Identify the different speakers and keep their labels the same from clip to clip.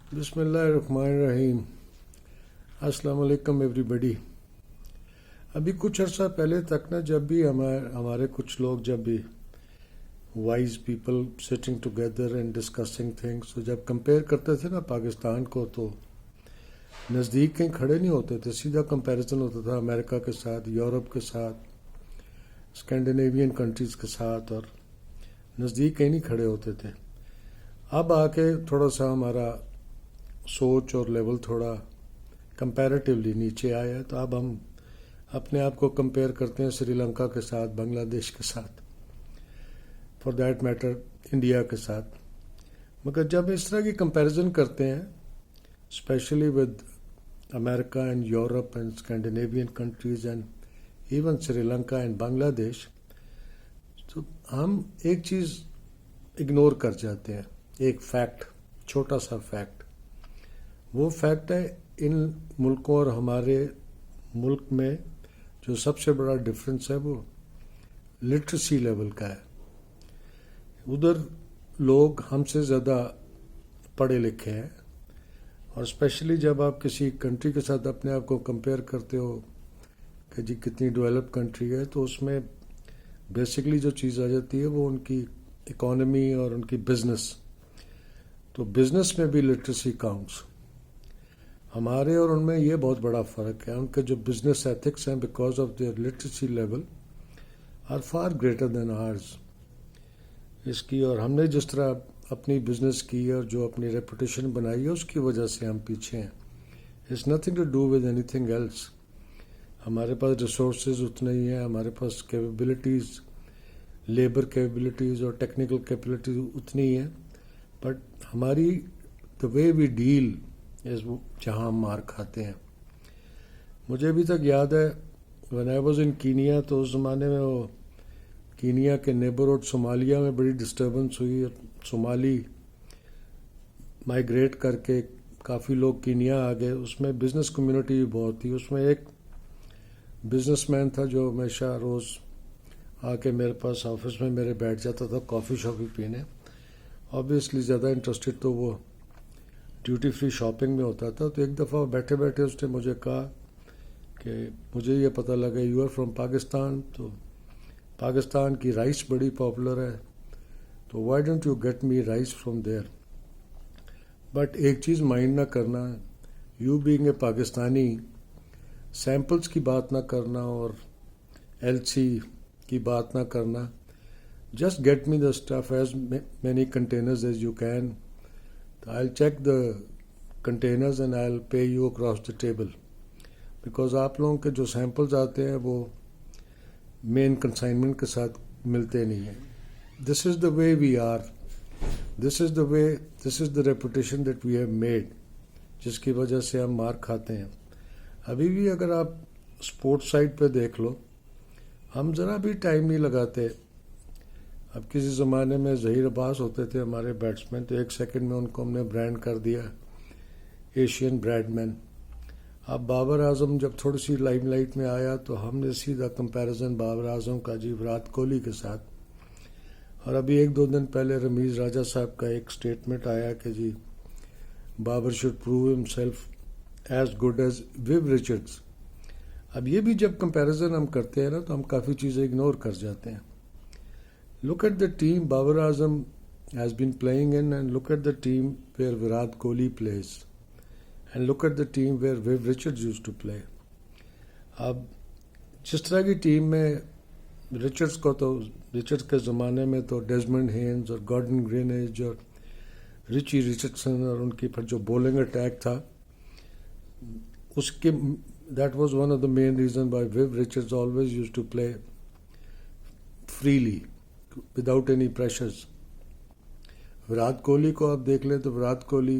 Speaker 1: बिस्मिल्लाहिर्रहमानिर्रहीम। अस्सलाम वालेकुम एवरीबडी। अभी कुछ अर्सा पहले तक ना जब भी हमारे कुछ लोग जब भी wise people sitting together and discussing things, तो जब कंपेयर करते थे ना पाकिस्तान को, तो नज़दीक कहीं खड़े नहीं होते थे, सीधा कंपैरिजन होता था अमेरिका के साथ, यूरोप के साथ, स्कैंडिनेवियन कंट्रीज़ के साथ, और नज़दीक कहीं नहीं खड़े होते थे। अब आके थोड़ा सा हमारा सोच और लेवल थोड़ा कंपैरेटिवली नीचे आया है, तो अब हम अपने आप को कंपेयर करते हैं श्रीलंका के साथ, बांग्लादेश के साथ, फॉर दैट मैटर इंडिया के साथ। मगर जब इस तरह की कंपैरिजन करते हैं, specially with America and Europe and Scandinavian countries and even Sri Lanka and Bangladesh, तो हम एक चीज़ इग्नोर कर जाते हैं, एक फैक्ट, छोटा सा फैक्ट। वो फैक्ट है इन मुल्कों और हमारे मुल्क में जो सबसे बड़ा डिफरेंस है वो लिटरेसी लेवल का है। उधर लोग हमसे ज़्यादा पढ़े लिखे हैं, और स्पेशली जब आप किसी कंट्री के साथ अपने आप को कंपेयर करते हो कि जी कितनी डेवलप कंट्री है, तो उसमें बेसिकली जो चीज़ आ जाती है वो उनकी इकोनॉमी और उनकी बिजनेस। तो बिजनेस में भी लिटरेसी काउंट्स। हमारे और उनमें ये बहुत बड़ा फ़र्क है। उनके जो बिजनेस एथिक्स हैं, because of their literacy level, are far greater than ours. इसकी और हमने जिस तरह अपनी बिजनेस की और जो अपनी रेपुटेशन बनाई है, उसकी वजह से हम पीछे हैं। It's nothing to do with anything else. हमारे पास रिसोर्सेज उतने ही हैं, हमारे पास कैपेबिलिटीज़, लेबर कैपेबिलिटीज़ और टेक्निकल कैपेबिलिटीज़ उतनी ही हैं, बट हमारी द वे वी डील इस जहाँ हम मार खाते हैं। मुझे अभी तक याद है when I was in Kenya, तो उस ज़माने में वो कीनिया के नेबरहुड सोमालिया में बड़ी डिस्टर्बेंस हुई। सोमाली माइग्रेट करके काफ़ी लोग कीनिया आ गए। उसमें बिज़नेस कम्युनिटी भी बहुत थी। उसमें एक बिजनेसमैन था जो हमेशा रोज़ आके मेरे पास ऑफिस में मेरे बैठ जाता था कॉफ़ी शॉफ़ी पीने। ऑब्वियसली ज़्यादा इंटरेस्टेड तो वो ड्यूटी फ्री शॉपिंग में होता था। तो एक दफ़ा बैठे बैठे उसने मुझे कहा कि मुझे ये पता लगा यू आर फ्रॉम पाकिस्तान, तो पाकिस्तान की राइस बड़ी पॉपुलर है, तो why don't you get me rice from there. But एक चीज़ माइंड ना करना, you being a Pakistani, samples की बात ना करना और एलसी की बात ना करना। Just get me the stuff as many containers as you can. I'll check the containers and I'll pay you across the table, because आप लोगों के जो सैम्पल्स आते हैं वो मेन कंसाइनमेंट के साथ मिलते नहीं हैं। This is the way we are, this is the reputation that we have made, जिसकी वजह से हम मार खाते हैं। अभी भी अगर आप स्पोर्ट्स साइड पे देख लो, हम ज़रा भी टाइम नहीं लगाते। अब किसी ज़माने में ज़हीर अब्बास होते थे हमारे बैट्समैन, तो एक सेकंड में उनको हमने ब्रांड कर दिया एशियन ब्रैडमैन। अब बाबर आजम जब थोड़ी सी लाइमलाइट में आया, तो हमने सीधा कंपैरिजन बाबर आजम का जी विराट कोहली के साथ। और अभी एक दो दिन पहले रमीज़ राजा साहब का एक स्टेटमेंट आया कि जी Babar should prove himself as good as Viv Richards. अब ये भी जब कंपैरिजन हम करते हैं ना, तो हम काफ़ी चीज़ें इग्नोर कर जाते हैं। Look at the team Babar Azam has been playing in, and look at the team where Virat Kohli plays, and look at the team where Viv Richards used to play. अब जिस तरह की team में Richards के ज़माने में तो Desmond Haynes और गॉर्डन ग्रीनिज और रिची रिचर्डसन और उनकी फिर जो बॉलिंग अटैक था, उसके that was one of the main reason why Viv Richards always used to play freely without any pressures. Virat Kohli को आप देख लें तो Virat Kohli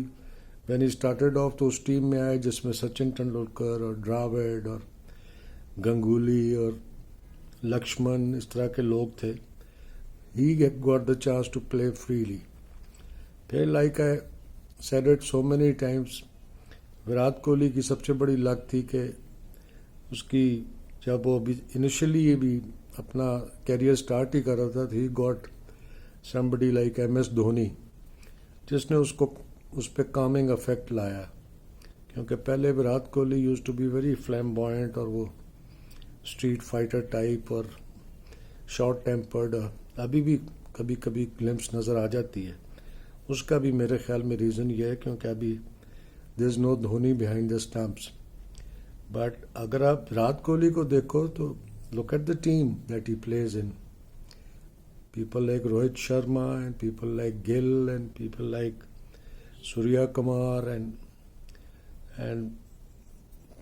Speaker 1: when he started off तो उस टीम में आए जिसमें सचिन तेंदुलकर और द्राविड और गंगुली और लक्ष्मण, इस तरह के लोग थे। He got the chance to play freely. फिर like I said it so many times, Virat Kohli की सबसे बड़ी लक थी कि उसकी जब वो अभी इनिशियली ये भी अपना कैरियर स्टार्ट ही कर रहा था, he got somebody like MS Dhoni, जिसने उसको اس پہ کامنگ افیکٹ لایا، کیونکہ پہلے Virat Kohli used to be very flamboyant اور وہ اسٹریٹ فائٹر ٹائپ اور شارٹ ٹیمپرڈ، ابھی بھی کبھی کبھی گلمس نظر آ جاتی ہے. اس کا بھی میرے خیال میں ریزن یہ ہے کیونکہ ابھی there is no Dhoni behind the stumps. But اگر آپ وراٹ کوہلی کو دیکھو تو look at the team that he plays in. People like Rohit Sharma and people like Gill and people like Surya Kumar and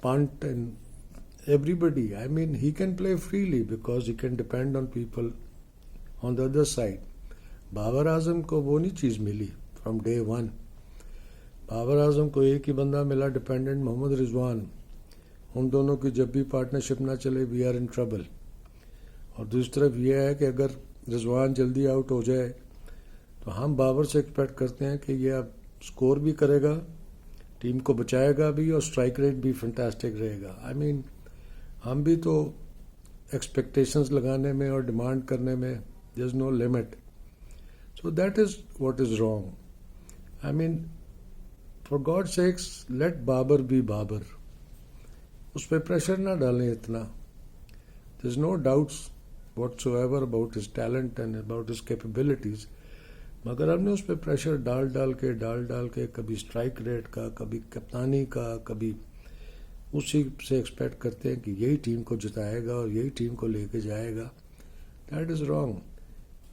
Speaker 1: Pant and everybody. I mean, he can play freely because he can depend on people on the other side. Babar Azam کو وہ نہیں چیز ملی from day one. Babar Azam کو ایک ہی بندہ ملا dependent, محمد رضوان. ان دونوں کی جب بھی پارٹنرشپ نہ چلے وی آر ان ٹربل. اور دوسری طرف یہ ہے کہ اگر رضوان جلدی آؤٹ ہو جائے تو ہم بابر سے ایکسپیکٹ کرتے ہیں کہ یہ اب سکور بھی کرے گا، ٹیم کو بچائے گا بھی، اور اسٹرائک ریٹ بھی فنٹاسٹک رہے گا. آئی مین ہم بھی تو ایکسپیکٹیشنز لگانے میں اور ڈیمانڈ کرنے میں there is no limit. So that is what is wrong. I mean for God sakes let Babar be Babar. اس پہ پریشر نہ ڈالیں اتنا. There is no doubts whatsoever about his talent and about his capabilities, مگر ہم نے اس پہ pressure ڈال کے کبھی اسٹرائک ریٹ کا، کبھی کپتانی کا، کبھی اسی سے ایکسپیکٹ کرتے ہیں کہ یہی ٹیم کو جتائے گا اور یہی ٹیم کو لے کے جائے گا. That is wrong.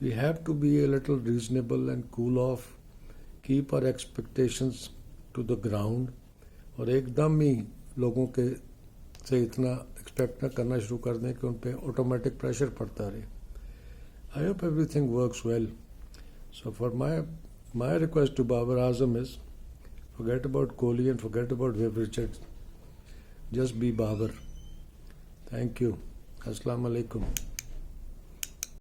Speaker 1: We have to be a little reasonable and cool off, keep our expectations to the ground, اور ایک دم ہی لوگوں کے سے اتنا ایکسپیکٹ نہ کرنا شروع کر دیں کہ ان پہ آٹومیٹک پریشر پڑتا رہے. I hope everything works well. So far my request to Babar Azam is forget about Kohli and forget about Viv Richards. Just be Babar. Thank you. Assalamu alaikum.